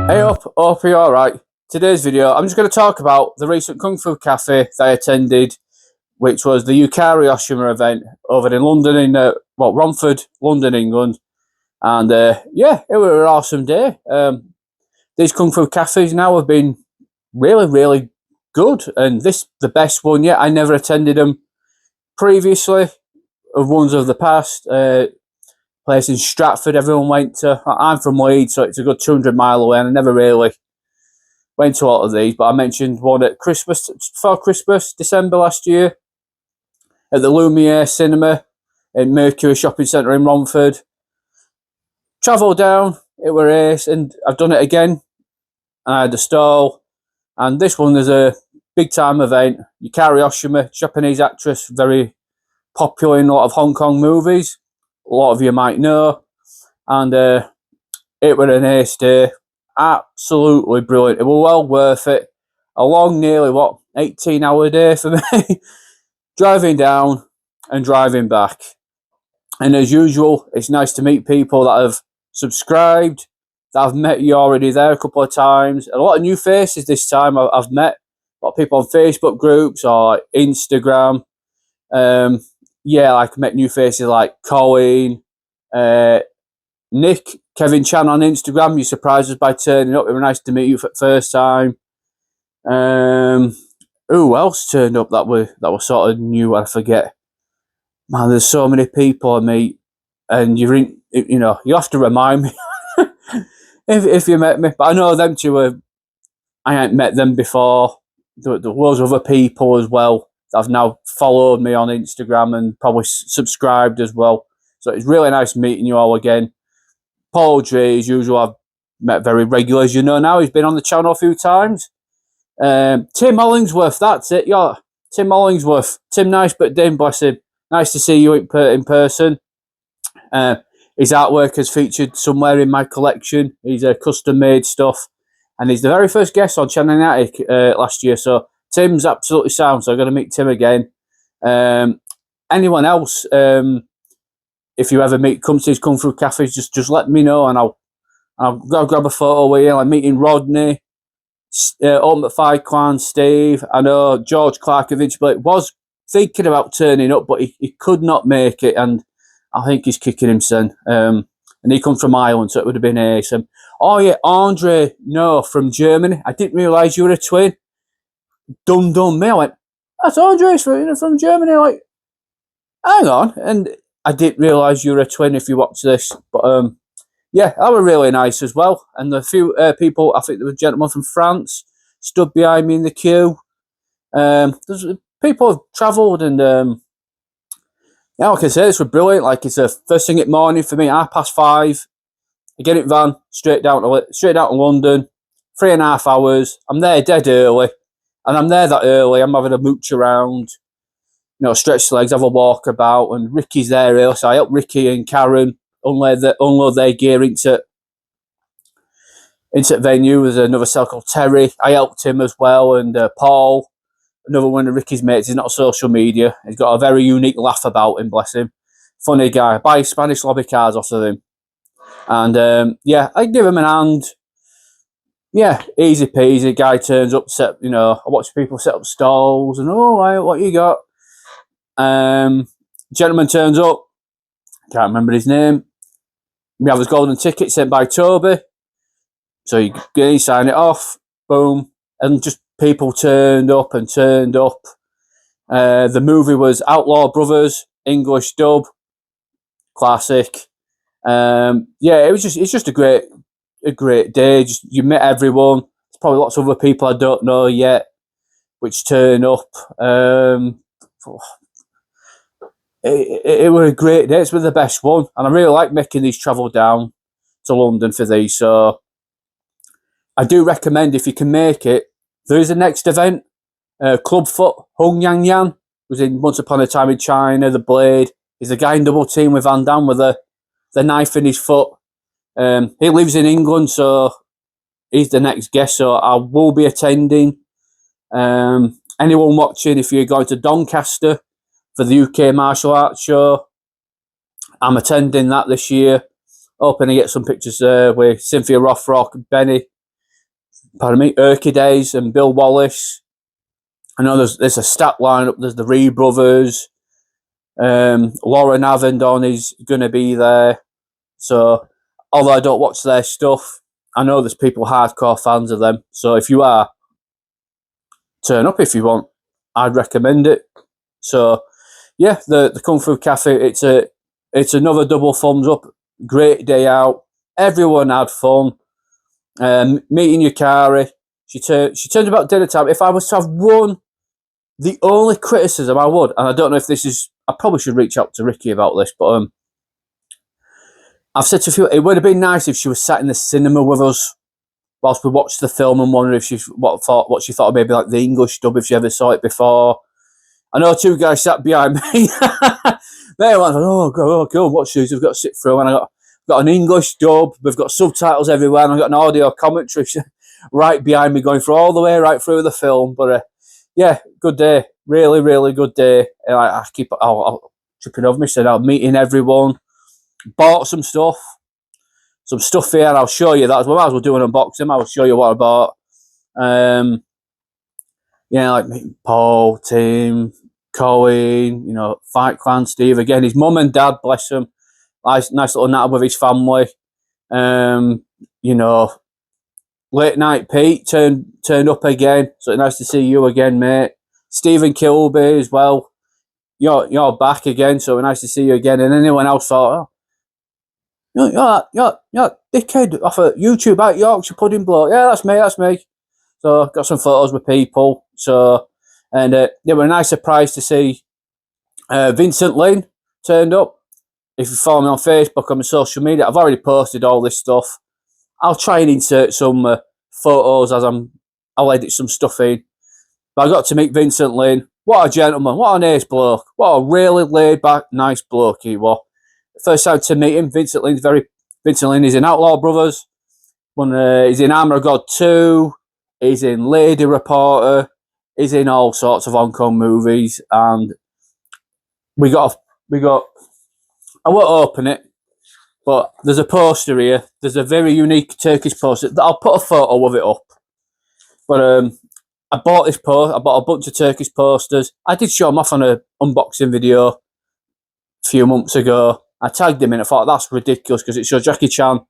Hey up, hope you're alright. Today's video, I'm just going to talk about the recent Kung Fu Cafe that I attended, which was the Yukari Oshima event over in London, in Romford, London, England. And yeah, it was an awesome day. These Kung Fu Cafes now have been really, really good, and this the best one yet. I never attended them previously, of ones of the past. Place in Stratford, everyone went to. I'm from Leeds, so it's a good 200 mile away, and I never really went to a lot of these. But I mentioned one at Christmas, before Christmas, December last year, at the Lumiere Cinema in Mercury Shopping Centre in Romford. Travelled down, it were ace, and I've done it again. I had a stall, and this one is a big time event. Yukari Oshima, Japanese actress, very popular in a lot of Hong Kong movies. A lot of you might know, and it was an ace day. Absolutely brilliant. It was well worth it. A long, nearly 18-hour day for me. Driving down and driving back. And as usual, it's nice to meet people that have subscribed, that I've met you already there a couple of times. And a lot of new faces this time I've met. A lot of people on Facebook groups or Instagram. Yeah, like met new faces like Colin, Nick, Kevin Chan on Instagram. You surprised us by turning up. It was nice to meet you for the first time. Who else turned up that was sort of new? I forget. Man, there's so many people I meet, and you have to remind me if you met me. But I know them two. I ain't met them before. There was other people as well that have now followed me on Instagram and probably subscribed as well. So it's really nice meeting you all again. Paul Dre, as usual, I've met very regular, as you know now. He's been on the channel a few times. Tim Hollingsworth, that's it. Yeah, Tim Hollingsworth. Tim Nice but Dim, bless him. Nice to see you in person. His artwork has featured somewhere in my collection. He's a custom-made stuff. And he's the very first guest on Channel Attic last year. So Tim's absolutely sound, so I'm going to meet Tim again. Anyone else, if you ever come to these Kung Fu Cafes, just let me know, and I'll go grab a photo with you. I'm meeting Rodney, Ultimate Fight Clan, Steve. I know George Clark eventually was thinking about turning up, but he could not make it, and I think he's kicking him son. And he comes from Ireland, so it would have been ace. Oh yeah, Andre, no, from Germany. I didn't realise you were a twin. Dum me. I went, that's Andre from Germany. Like, hang on, and I didn't realise you were a twin if you watch this. But yeah, that was really nice as well. And a few people, I think there was a gentleman from France, stood behind me in the queue. There's people have travelled, and yeah, like I say, this was brilliant. Like, it's the first thing at morning for me, 5:30. I get in van, straight down to London, 3.5 hours. I'm there dead early, and I'm there that early. I'm having a mooch around, stretch the legs, have a walk about, and Ricky's there early, so I help Ricky and Karen unload their gear into the venue. There's another cell called Terry. I helped him as well, and Paul, another one of Ricky's mates. He's not social media. He's got a very unique laugh about him, bless him. Funny guy. I buy Spanish lobby cards off of him. And yeah, I give him an hand. Yeah, easy peasy. Guy turns up, I watch people set up stalls, and what you got? Gentleman turns up. Can't remember his name. We have his golden ticket sent by Toby. So you sign it off. Boom. And just people turned up. The movie was Outlaw Brothers, English dub. Classic. Yeah, it's just a great day. Just you met everyone. There's probably lots of other people I don't know yet, which turn up. It was a great day. It's been the best one, and I really like making these travel down to London for these. So I do recommend, if you can make it, there is a next event. Clubfoot Hung Yang Yan was in Once Upon a Time in China. The Blade is a guy in double team with Van Damme with the knife in his foot. He lives in England, so he's the next guest. So I will be attending. Anyone watching, if you're going to Doncaster for the UK Martial Arts Show, I'm attending that this year. Hoping to get some pictures with Cynthia Rothrock, Benny, pardon me, Days and Bill Wallace. I know there's a stat lineup. There's the Ree brothers. Lauren Avendon is going to be there. So, although I don't watch their stuff, I know there's people hardcore fans of them. So if you are, turn up if you want. I'd recommend it. So, yeah, the Kung Fu Cafe. It's another double thumbs up. Great day out. Everyone had fun. Meeting Yukari. She turned about dinner time. If I was to have one, the only criticism I would, and I don't know if this is, I probably should reach out to Ricky about this, but I've said to a few, it would have been nice if she was sat in the cinema with us whilst we watched the film and wondered if what she thought of maybe like the English dub, if she ever saw it before. I know two guys sat behind me. They went, oh, go watch these. We've got to sit through, and I got an English dub. We've got subtitles everywhere, and I've got an audio commentary right behind me going through all the way right through the film. But yeah, good day. Really, really good day. I keep I'll tripping over me, said I'm meeting everyone. Bought some stuff here. I'll show you that as well. I was doing an unboxing. I'll show you what I bought. Yeah, like meeting Paul, Tim, Colin, Fight Clan Steve again. His mum and dad, bless them. Nice little natter with his family. Late night Pete turned up again. So nice to see you again, mate. Stephen Kilby as well. You're back again, so nice to see you again. And anyone else thought, you're dickhead off of YouTube out Yorkshire Pudding Bloke. Yeah, that's me. So got some photos with people. So, and it was a nice surprise to see Vincent Lin turned up. If you follow me on Facebook, on my social media, I've already posted all this stuff. I'll try and insert some photos as I'll edit some stuff in. But I got to meet Vincent Lin. What a gentleman. What a nice bloke. What a really laid back, nice bloke he was. First time to meet him, Vincent Lin is in Outlaw Brothers. He's in Armour of God 2. He's in Lady Reporter. He's in all sorts of Hong Kong movies. And we got, I won't open it, but there's a poster here. There's a very unique Turkish poster. I'll put a photo of it up. But I bought this poster. I bought a bunch of Turkish posters. I did show them off on an unboxing video a few months ago. I tagged him in. I thought that's ridiculous because it shows Jackie Chan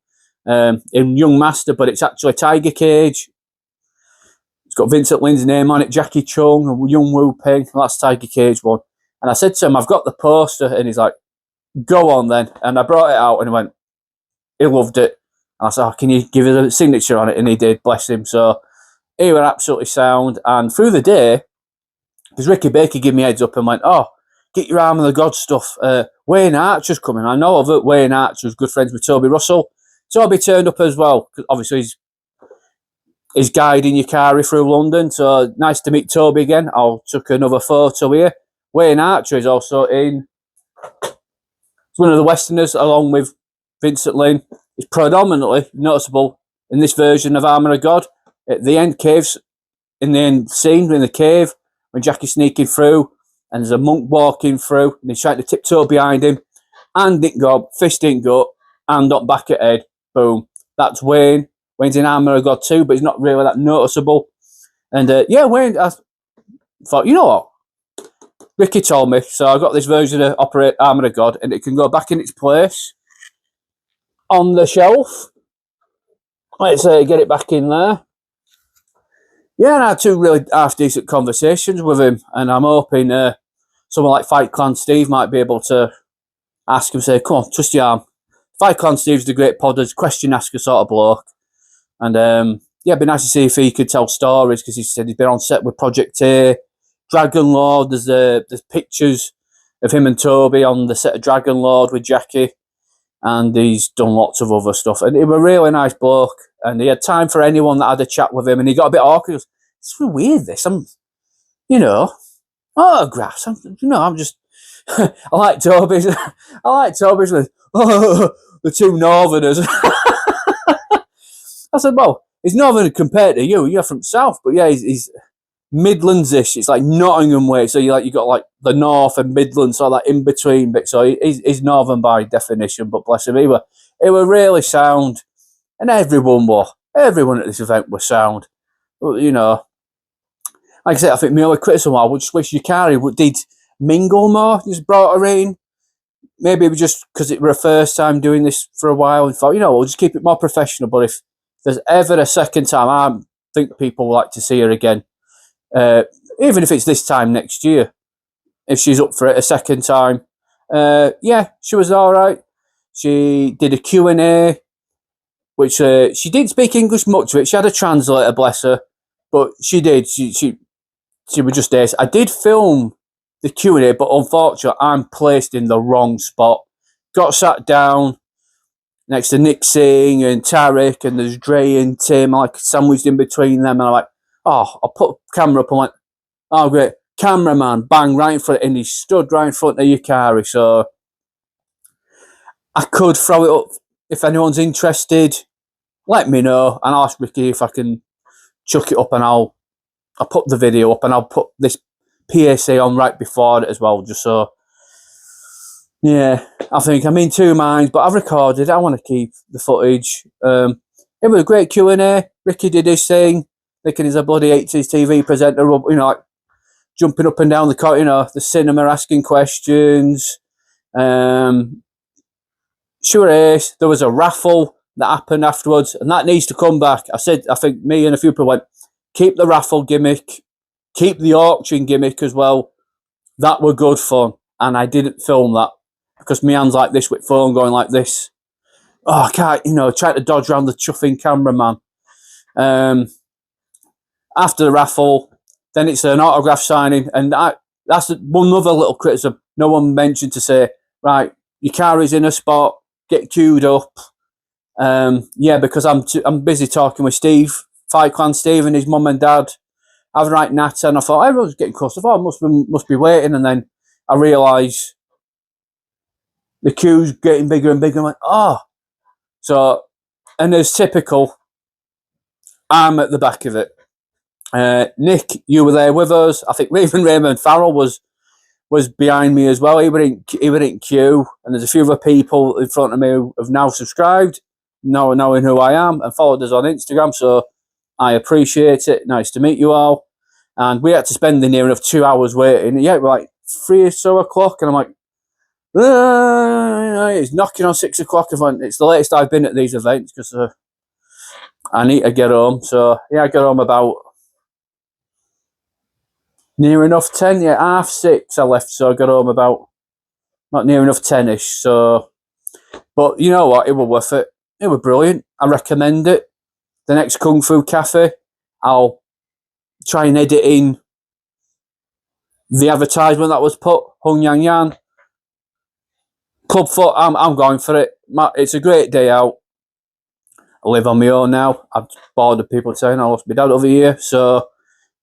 in Young Master, but it's actually Tiger Cage. It's got Vincent Lin's name on it, Jackie Chung, and Young Wu Ping. Well, that's Tiger Cage one. And I said to him, I've got the poster. And he's like, go on then. And I brought it out and he went, he loved it. And I said, can you give us a signature on it? And he did, bless him. So he was absolutely sound. And through the day, because Ricky Baker gave me a heads up and went, get your Arm of the God stuff. Wayne Archer's coming. I know of it. Wayne Archer's good friends with Toby Russell. Toby turned up as well, because obviously he's guiding Yukari through London. So nice to meet Toby again. I took another photo here. Wayne Archer is also in. He's one of the Westerners, along with Vincent Lin. He's predominantly noticeable in this version of Armour of God. At the end caves, in the end scene in the cave, when Jackie's sneaking through, and there's a monk walking through, and he's trying to tiptoe behind him. Hand didn't go, fist didn't go, hand up back at head. Boom. That's Wayne. Wayne's in Armour of God too, but he's not really that noticeable. And Wayne, I thought, you know what? Ricky told me, so I got this version of Operate Armour of God, and it can go back in its place on the shelf. Let's get it back in there. Yeah, and I had two really half-decent conversations with him, and I'm hoping someone like Fight Clan Steve might be able to ask him, say, come on, twist your arm. Fight Clan Steve's the great podders, question asker sort of bloke. And it'd be nice to see if he could tell stories, because he said he's been on set with Project A, Dragon Lord. There's pictures of him and Toby on the set of Dragon Lord with Jackie, and he's done lots of other stuff. And he was a really nice bloke, and he had time for anyone that had a chat with him, and he got a bit awkward. He goes, it's really weird this. Autographs. I'm just, I like Toby's. With, the two Northerners. I said, well, he's Northern compared to you. You're from South, but yeah, he's Midlands-ish. It's like Nottingham way. So you got like the North and Midlands, so that in between bit. So he's Northern by definition. But bless him, he were really sound, and everyone at this event was sound. You know, like I said, I think my only criticism I would just wish Yukari did mingle more. Just brought her in. Maybe it was just because it was her first time doing this for a while and thought, we'll just keep it more professional. But if there's ever a second time, I think people would like to see her again. Even if it's this time next year, if she's up for it a second time. Yeah, she was all right. She did a Q&A, which she didn't speak English much of it. She had a translator, bless her, but she did. She was just ace. I did film the Q&A, but unfortunately, I'm placed in the wrong spot. Got sat down next to Nick Singh and Tarek, and there's Dre and Tim, like sandwiched in between them, and I'm like, oh, I put the camera up and went, oh, great. Cameraman, bang, right in front, and he stood right in front of Yukari, so I could throw it up. If anyone's interested, let me know, and I'll ask Ricky if I can chuck it up, and I'll put the video up, and I'll put this PSA on right before it as well, just so, yeah, I think I'm in two minds, but I've recorded it. I want to keep the footage. It was a great Q&A. Ricky did his thing, thinking he's a bloody 80s TV presenter, like, jumping up and down the cinema, asking questions. Sure ace. There was a raffle that happened afterwards, and that needs to come back. I think me and a few people went, keep the raffle gimmick, keep the auction gimmick as well. That were good fun, and I didn't film that because my hand's like this with phone going like this. Oh, I can't, trying to dodge around the chuffing cameraman. After the raffle, then it's an autograph signing, and that's one other little criticism. No one mentioned to say, right, Yukari's in a spot, get queued up. Yeah, because I'm busy talking with Steve, Fight Clan Steve, and his mum and dad, having right natter, and I thought everyone's getting close. I thought I must be waiting, and then I realised the queue's getting bigger and bigger. I'm like, oh, so, and as typical, I'm at the back of it. Nick, you were there with us. I think even Raymond Farrell was behind me as well. He were in queue, and there's a few other people in front of me who have now subscribed, knowing who I am, and followed us on Instagram. So I appreciate it. Nice to meet you all. And we had to spend the near enough 2 hours waiting. Yeah, we're like 3 or so o'clock, and I'm like, it's knocking on 6 o'clock. It's the latest I've been at these events because I need to get home. So yeah, I got home about near enough 10, yeah, 6:30 I left, so I got home about not near enough 10ish. So, but you know what? It was worth it. It was brilliant. I recommend it. The next Kung Fu Cafe, I'll try and edit in the advertisement that was put. Hung Yang Yan Club Foot. I'm going for it. It's a great day out. I live on my own now. I'm bored of people saying I lost my dad over here, so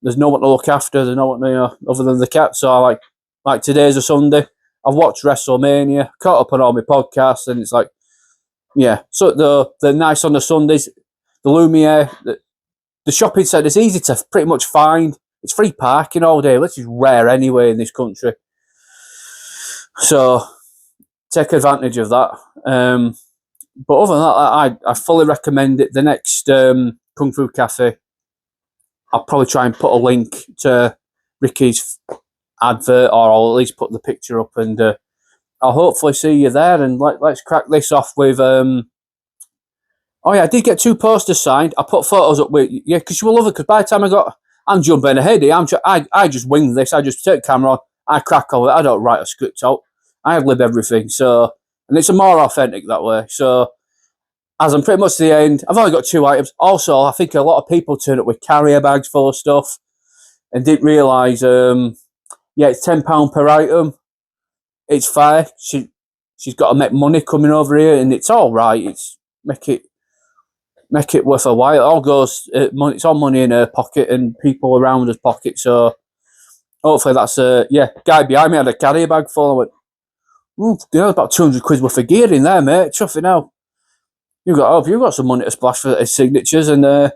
there's no one to look after. There's no one, other than the cat. So I like today's a Sunday. I've watched WrestleMania, caught up on all my podcasts, and it's like, yeah. So they're nice on the Sundays. The Lumiere, the shopping centre is easy to pretty much find. It's free parking all day, which is rare anyway in this country. So take advantage of that. But other than that, I fully recommend it. The next Kung Fu Cafe, I'll probably try and put a link to Ricky's advert, or I'll at least put the picture up, and I'll hopefully see you there. And let's crack this off with. Oh yeah, I did get 2 posters signed. I put photos up with because you will love it. Because by the time I'm jumping ahead here. I just wing this. I just take the camera on. I crack on it. I don't write a script out. I ad lib everything. So, and it's more authentic that way. So, as I'm pretty much to the end, I've only got 2 items. Also, I think a lot of people turn up with carrier bags full of stuff and didn't realise, yeah, it's £10 per item. It's fair. She's got to make money coming over here, and it's all right. It's make it worth a while. It all goes, it's all money in her pocket and people around her pocket. So hopefully that's yeah. Guy behind me had a carrier bag full. I went, about 200 quid worth of gear in there, mate. Chuff it now. You've got some money to splash for his signatures, and I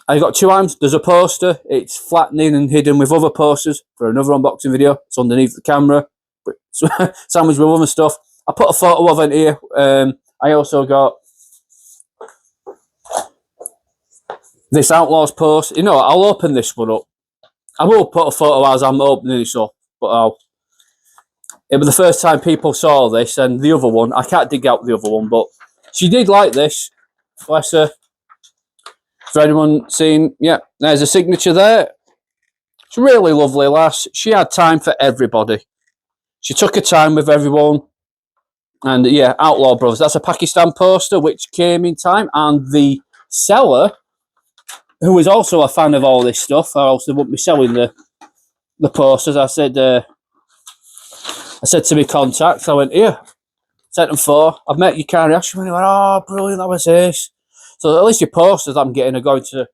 got 2 items. There's a poster. It's flattening and hidden with other posters for another unboxing video. It's underneath the camera, sandwiched with other stuff. I put a photo of it here. I also got This Outlaws post, you know what, I'll open this one up. I will put a photo as I'm opening this up, but it was the first time people saw this, and the other one, I can't dig out the other one, but she did like this. Bless her. For anyone seen, yeah, there's a signature there. It's a really lovely lass. She had time for everybody. She took her time with everyone. And yeah, Outlaw Brothers. That's a Pakistan poster which came in time. And the seller, who is also a fan of all this stuff, I also wouldn't be selling the posters. I said to my contacts, I went, here, sent them 4. I've met Yukari Oshima. He went, oh, brilliant, that was this. So at least your posters I'm getting are going to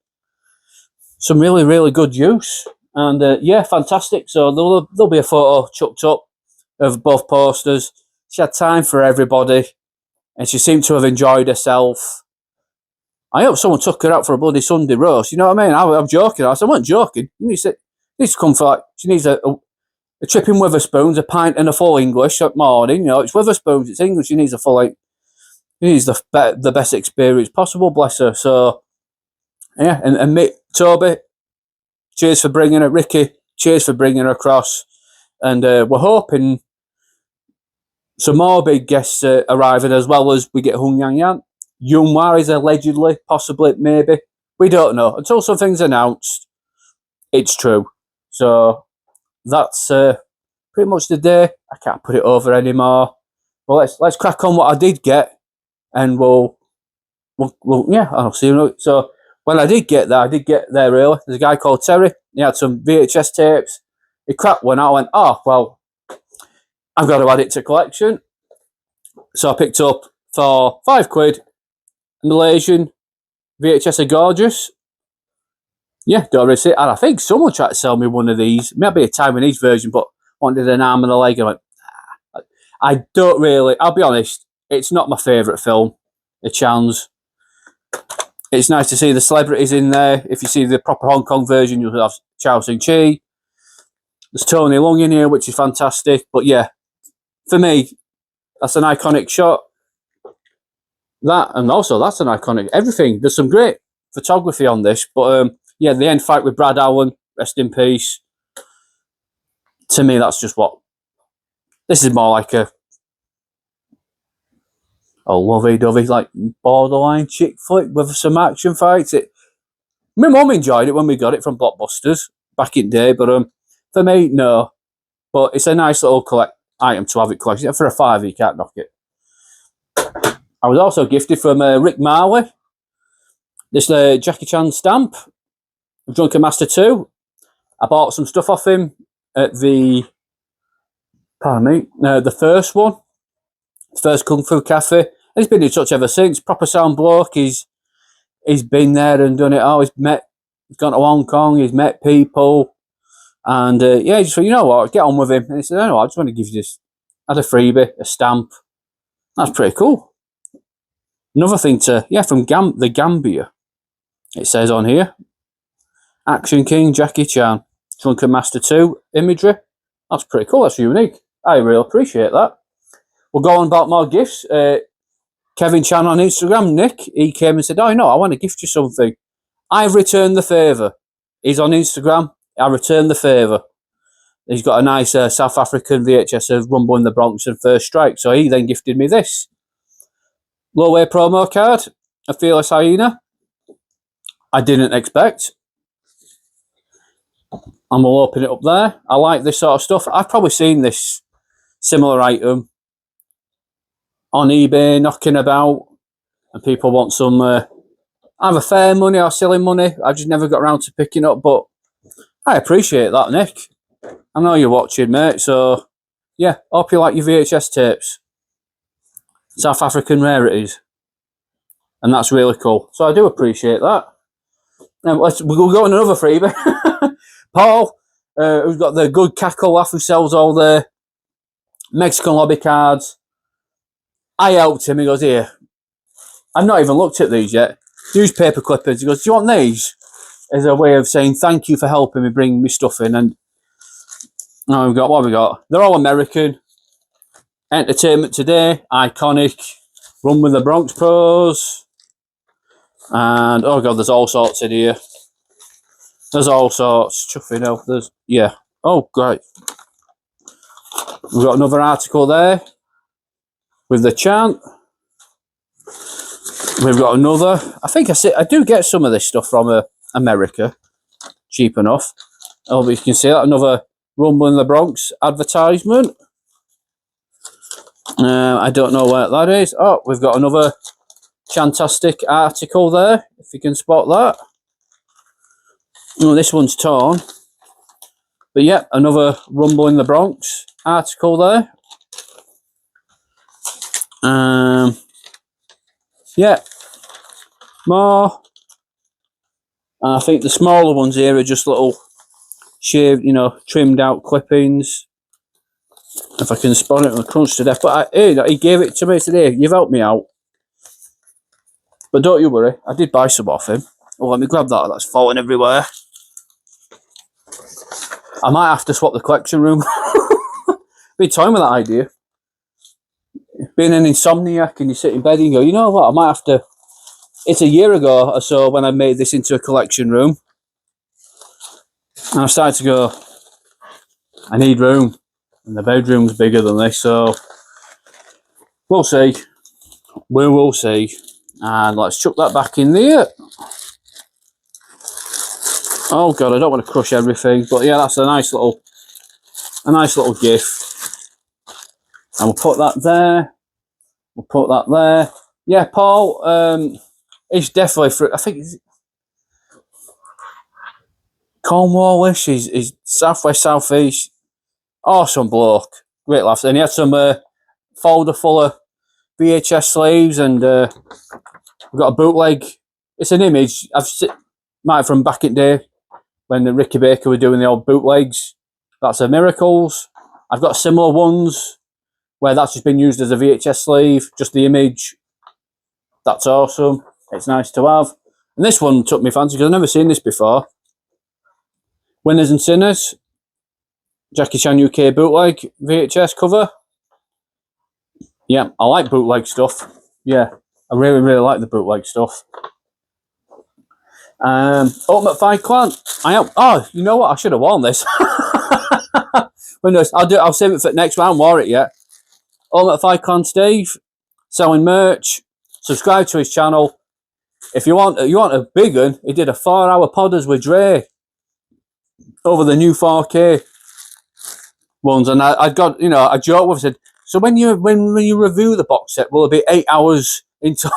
some really, really good use. And yeah, fantastic. So there'll be a photo chucked up of both posters. She had time for everybody, and she seemed to have enjoyed herself. I hope someone took her out for a bloody Sunday roast. You know what I mean? I'm joking. I said, I wasn't joking. You need to come for like, she needs a trip in Witherspoons, a pint and a full English at morning. You know, it's Witherspoons, it's English. She needs a full, like, she needs the best experience possible, bless her. So, yeah, and Mick, Toby, cheers for bringing her. Ricky, cheers for bringing her across. And we're hoping some more big guests arriving, as well as we get Hung Yang Yan. Yunhua is allegedly, possibly, maybe. We don't know. Until something's announced, it's true. So that's pretty much the day. I can't put it over anymore. Well, let's crack on what I did get, and we'll yeah, I'll see you. So when I did get there early. There's a guy called Terry. He had some VHS tapes. He cracked one out. I went, oh well, I've got to add it to collection. So I picked up for £5 Malaysian VHS are gorgeous. Yeah, don't really see it. And I think someone tried to sell me one of these. Maybe a Taiwanese version, but wanted an arm and a leg. I went, I don't really, I'll be honest, it's not my favourite film, The Chans. It's nice to see the celebrities in there. If you see the proper Hong Kong version, you'll have Chow Sing Chi. There's Tony Leung in here, which is fantastic. But yeah, for me, that's an iconic shot. That, and also that's an iconic everything. There's some great photography on this, but yeah, the end fight with Brad Allen, rest in peace. To me, that's just what this is more like a lovey-dovey, like borderline chick flick with some action fights. My mum enjoyed it when we got it from Blockbusters back in the day, but for me, no. But it's a nice little item to have it collected. For a £5, you can't knock it. I was also gifted from Rick Marley this Jackie Chan stamp of Drunken Master 2. I bought some stuff off him at the first one, the first Kung Fu Cafe. And he's been in touch ever since. Proper sound bloke. He's been there and done it all. He's gone to Hong Kong. He's met people. And yeah, he just thought, you know what, get on with him. And he said, no, I just want to give you this. I had a freebie, a stamp. That's pretty cool. Another thing from the Gambia. It says on here, Action King Jackie Chan, Drunken Master 2 imagery. That's pretty cool. That's unique. I really appreciate that. We'll go on about more gifts. Kevin Chan on Instagram, Nick, he came and said, oh, no, I want to gift you something. I've returned the favour. He's on Instagram. I returned the favour. He's got a nice South African VHS of Rumble in the Bronx and First Strike. So he then gifted me this. Low-way promo card, a Fearless Hyena. I didn't expect. And we'll open it up there. I like this sort of stuff. I've probably seen this similar item on eBay knocking about, and people want some either fair money or silly money. I just never got around to picking up, but I appreciate that, Nick. I know you're watching, mate, so yeah, hope you like your VHS tapes. South African rarities. And that's really cool. So I do appreciate that. Now we'll go on another freebie. Paul, who's got the good cackle laugh, who sells all the Mexican lobby cards. I helped him. He goes, here, I've not even looked at these yet. Newspaper clippings. He goes, do you want these? As a way of saying thank you for helping me bring me stuff in. And what have we got? They're all American. Entertainment Today, iconic. Run with the Bronx Pros. And oh god, there's all sorts in here. There's all sorts. Chuffing out. There's yeah. Oh great. We've got another article there with the chant. We've got another. I think I do get some of this stuff from America, cheap enough. Oh, you can see that another Rumble in the Bronx advertisement. I don't know where that is. Oh, we've got another fantastic article there. If you can spot that. Oh, this one's torn. But yeah, another Rumble in the Bronx article there. Yeah, more. I think the smaller ones here are just little shaved, trimmed out clippings. If I can spot it, I'm crunched to death. But he gave it to me today. You've helped me out. But don't you worry, I did buy some off him. Oh, let me grab that. That's falling everywhere. I might have to swap the collection room. Been toying with that idea. Being an insomniac and you sit in bed and you go, you know what, I might have to. It's a year ago or so when I made this into a collection room. And I started to go, I need room. And the bedroom's bigger than this, so we'll see. We will see. And let's chuck that back in there. Oh god, I don't want to crush everything, but yeah, that's a nice little gift. And we'll put that there. We'll put that there. Yeah, Paul, he's definitely I think he's Cornwallish, he's southwest, southeast. Awesome bloke. Great laughs. And he had some folder full of VHS sleeves, and we've got a bootleg. It's an image might from back in the day when the Ricky Baker were doing the old bootlegs. That's a Miracles. I've got similar ones where that's just been used as a VHS sleeve, just the image. That's awesome. It's nice to have. And this one took me fancy because I've never seen this before. Winners and Sinners. Jackie Chan UK bootleg VHS cover. Yeah, I like bootleg stuff. Yeah, I really, really like the bootleg stuff. Ultimate Fight Clan. Oh, you know what? I should have worn this. I'll save it for next round. Wore it yet. Ultimate Fight Clan Steve selling merch. Subscribe to his channel. If you want a big one, he did a 4-hour podders with Dre over the new 4K ones, and I got I joked with him, said, so when you review the box set, will it be 8 hours into?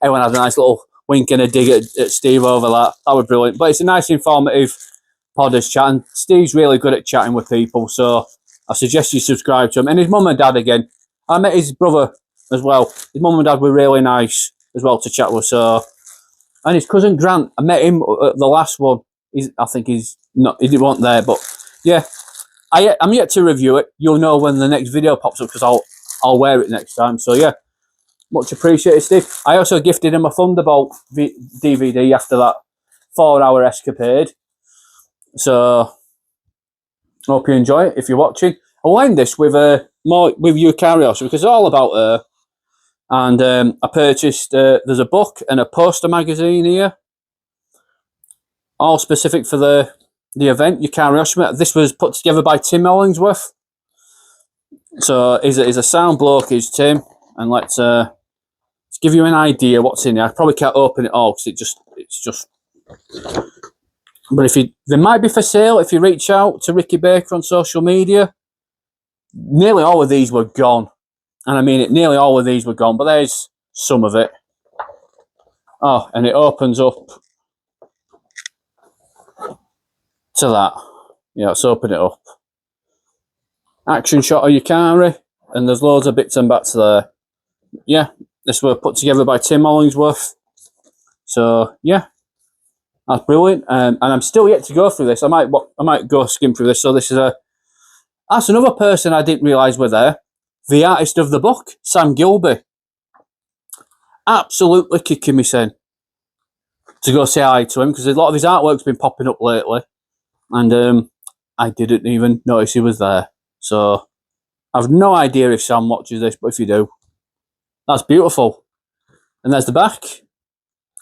Everyone has a nice little wink and a dig at Steve over that. That was brilliant. But it's a nice informative podders chat, and Steve's really good at chatting with people, so I suggest you subscribe to him. And his mum and dad again. I met his brother as well. His mum and dad were really nice as well to chat with. So, and his cousin Grant, I met him at the last one. I think he wasn't there, but yeah. I'm yet to review it. You'll know when the next video pops up because I'll wear it next time. So yeah, much appreciated, Steve. I also gifted him a Thunderbolt DVD after that 4-hour escapade. So hope you enjoy it if you're watching. I'll end this with Yukari Oshima because it's all about her. And I purchased there's a book and a poster magazine here, all specific for the event, Yukari Oshima. This was put together by Tim Hollingsworth. So he's a sound bloke, is Tim. And let's give you an idea what's in here. I probably can't open it all because it's just. But they might be for sale if you reach out to Ricky Baker on social media. Nearly all of these were gone. And I mean it, nearly all of these were gone, but there's some of it. Oh, and it opens up to that. Yeah, let's open it up. Action shot of Yukari, and there's loads of bits and bats there. Yeah, this were put together by Tim Hollingsworth. So yeah, that's brilliant. And I'm still yet to go through this. I might go skim through this. So this is that's another person I didn't realise were there. The artist of the book, Sam Gilby. Absolutely kicking me sin to go say hi to him because a lot of his artwork's been popping up lately. And I didn't even notice he was there. So I've no idea if Sam watches this, but if you do, that's beautiful. And there's the back.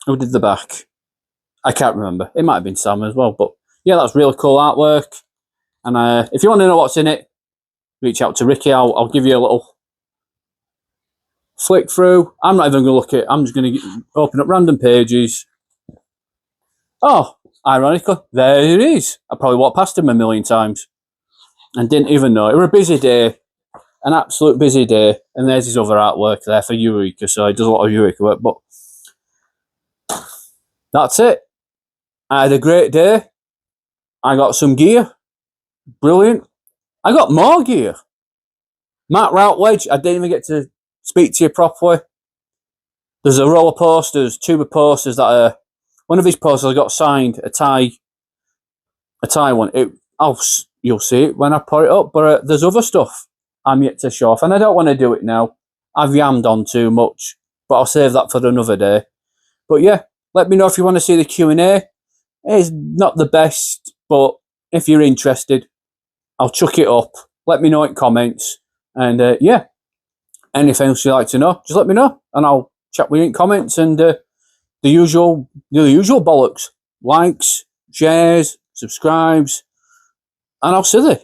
Who did the back? I can't remember. It might have been Sam as well. But yeah, that's really cool artwork. And if you want to know what's in it, reach out to Ricky. I'll give you a little flick through. I'm not even going to look at it. I'm just going to open up random pages. Oh, ironically, there it is. I probably walked past him a million times and didn't even know. It was a busy day, an absolute busy day. And there's his other artwork there for Eureka. So he does a lot of Eureka work. But that's it. I had a great day. I got some gear. Brilliant. I got more gear. Matt Routledge, I didn't even get to speak to you properly. There's a row of posters, tuber posters that are... One of his posters I got signed, a tie one. You'll see it when I put it up, but there's other stuff I'm yet to show off, and I don't want to do it now. I've yammed on too much, but I'll save that for another day. But yeah, let me know if you want to see the Q&A. It's not the best, but if you're interested, I'll chuck it up. Let me know in comments. And yeah, anything else you'd like to know, just let me know, and I'll chat with you in comments. And the usual bollocks: likes, shares, subscribes, and I'll see you.